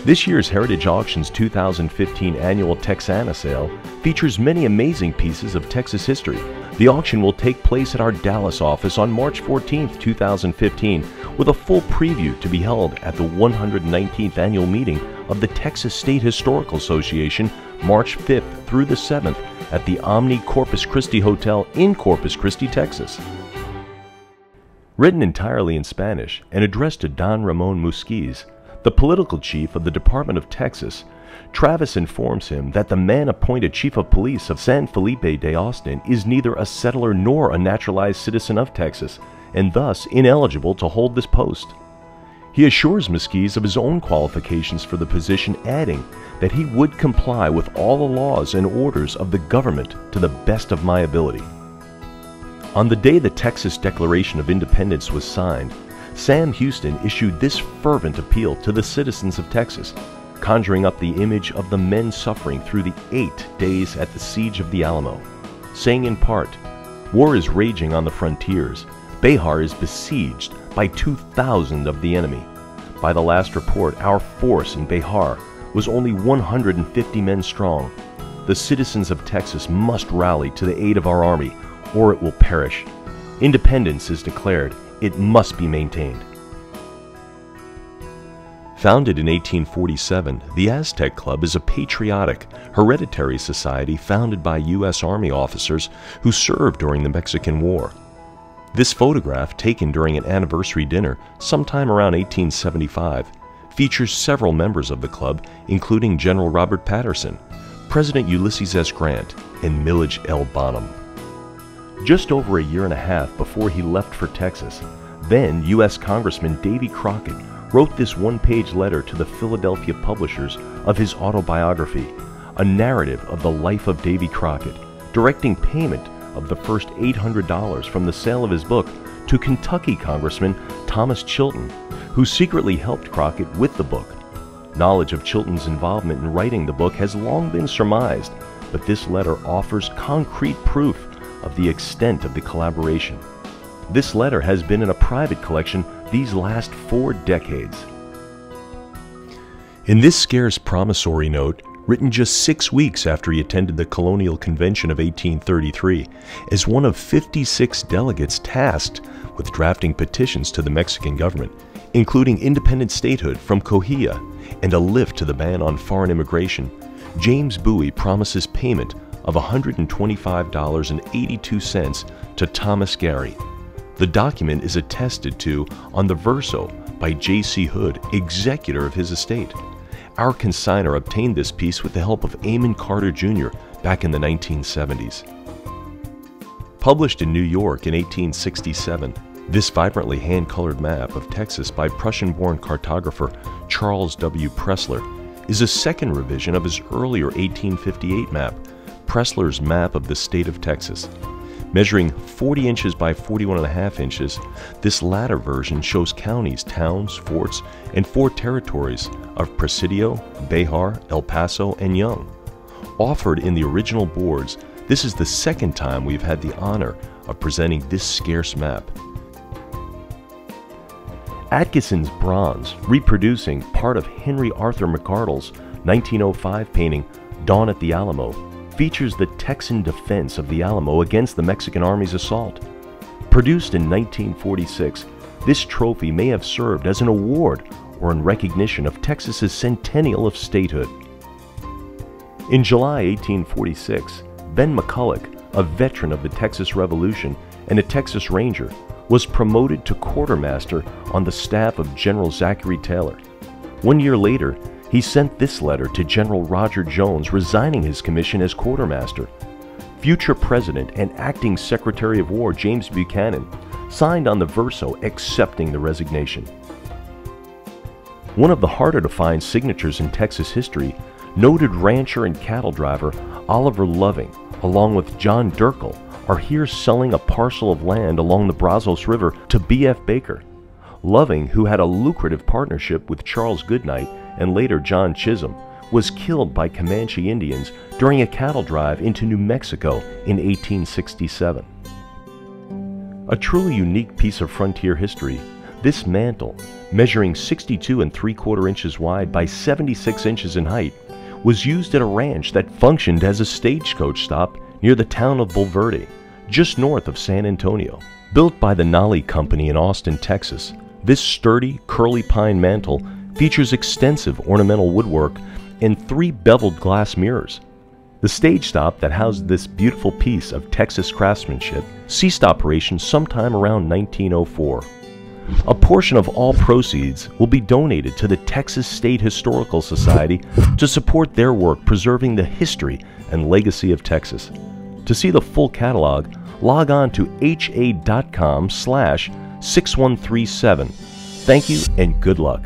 This year's Heritage Auctions 2015 annual Texana sale features many amazing pieces of Texas history. The auction will take place at our Dallas office on March 14, 2015, with a full preview to be held at the 119th annual meeting of the Texas State Historical Association, March 5th through the 7th at the Omni Corpus Christi Hotel in Corpus Christi, Texas. Written entirely in Spanish and addressed to Don Ramon Musquiz, the political chief of the Department of Texas, Travis informs him that the man appointed chief of police of San Felipe de Austin is neither a settler nor a naturalized citizen of Texas, and thus ineligible to hold this post. He assures Musquiz of his own qualifications for the position, adding that he would comply with all the laws and orders of the government to the best of my ability. On the day the Texas Declaration of Independence was signed, Sam Houston issued this fervent appeal to the citizens of Texas, conjuring up the image of the men suffering through the 8 days at the siege of the Alamo, saying in part, "War is raging on the frontiers. Behar is besieged by 2,000 of the enemy. By the last report, our force in Behar was only 150 men strong. The citizens of Texas must rally to the aid of our army, or it will perish. Independence is declared. It must be maintained." Founded in 1847, the Aztec Club is a patriotic, hereditary society founded by U.S. Army officers who served during the Mexican War. This photograph, taken during an anniversary dinner sometime around 1875, features several members of the club, including General Robert Patterson, President Ulysses S. Grant, and Millage L. Bonham. Just over a year and a half before he left for Texas, then U.S. Congressman Davy Crockett wrote this one-page letter to the Philadelphia publishers of his autobiography, a narrative of the life of Davy Crockett, directing payment of the first $800 from the sale of his book to Kentucky Congressman Thomas Chilton, who secretly helped Crockett with the book. Knowledge of Chilton's involvement in writing the book has long been surmised, but this letter offers concrete proof of the extent of the collaboration. This letter has been in a private collection these last 4 decades. In this scarce promissory note, written just 6 weeks after he attended the Colonial Convention of 1833, as one of 56 delegates tasked with drafting petitions to the Mexican government, including independent statehood from Coahuila and a lift to the ban on foreign immigration, James Bowie promises payment of $125.82 to Thomas Gary. The document is attested to on the verso by J.C. Hood, executor of his estate. Our consignor obtained this piece with the help of Amon Carter Jr. back in the 1970s. Published in New York in 1867, this vibrantly hand-colored map of Texas by Prussian-born cartographer Charles W. Pressler is a second revision of his earlier 1858 map, Pressler's Map of the State of Texas. Measuring 40 inches by 41.5 inches, this latter version shows counties, towns, forts, and 4 territories of Presidio, Behar, El Paso, and Young. Offered in the original boards, this is the second time we've had the honor of presenting this scarce map. Atkinson's bronze, reproducing part of Henry Arthur McArdle's 1905 painting, Dawn at the Alamo, features the Texan defense of the Alamo against the Mexican Army's assault. Produced in 1946, this trophy may have served as an award or in recognition of Texas's centennial of statehood. In July 1846, Ben McCulloch, a veteran of the Texas Revolution and a Texas Ranger, was promoted to quartermaster on the staff of General Zachary Taylor. 1 year later, he sent this letter to General Roger Jones resigning his commission as quartermaster. Future President and Acting Secretary of War James Buchanan signed on the verso accepting the resignation. One of the harder to find signatures in Texas history, noted rancher and cattle driver Oliver Loving, along with John Durkle, are here selling a parcel of land along the Brazos River to B.F. Baker. Loving, who had a lucrative partnership with Charles Goodnight and later John Chisholm, was killed by Comanche Indians during a cattle drive into New Mexico in 1867. A truly unique piece of frontier history, This mantle, measuring 62 3/4 inches wide by 76 inches in height, was used at a ranch that functioned as a stagecoach stop near the town of Bulverde, just north of San Antonio. Built by the Nolly Company in Austin, Texas, this sturdy, curly pine mantle features extensive ornamental woodwork and 3 beveled glass mirrors. The stage stop that housed this beautiful piece of Texas craftsmanship ceased operation sometime around 1904. A portion of all proceeds will be donated to the Texas State Historical Society to support their work preserving the history and legacy of Texas. To see the full catalog, log on to ha.com/6137. Thank you and good luck.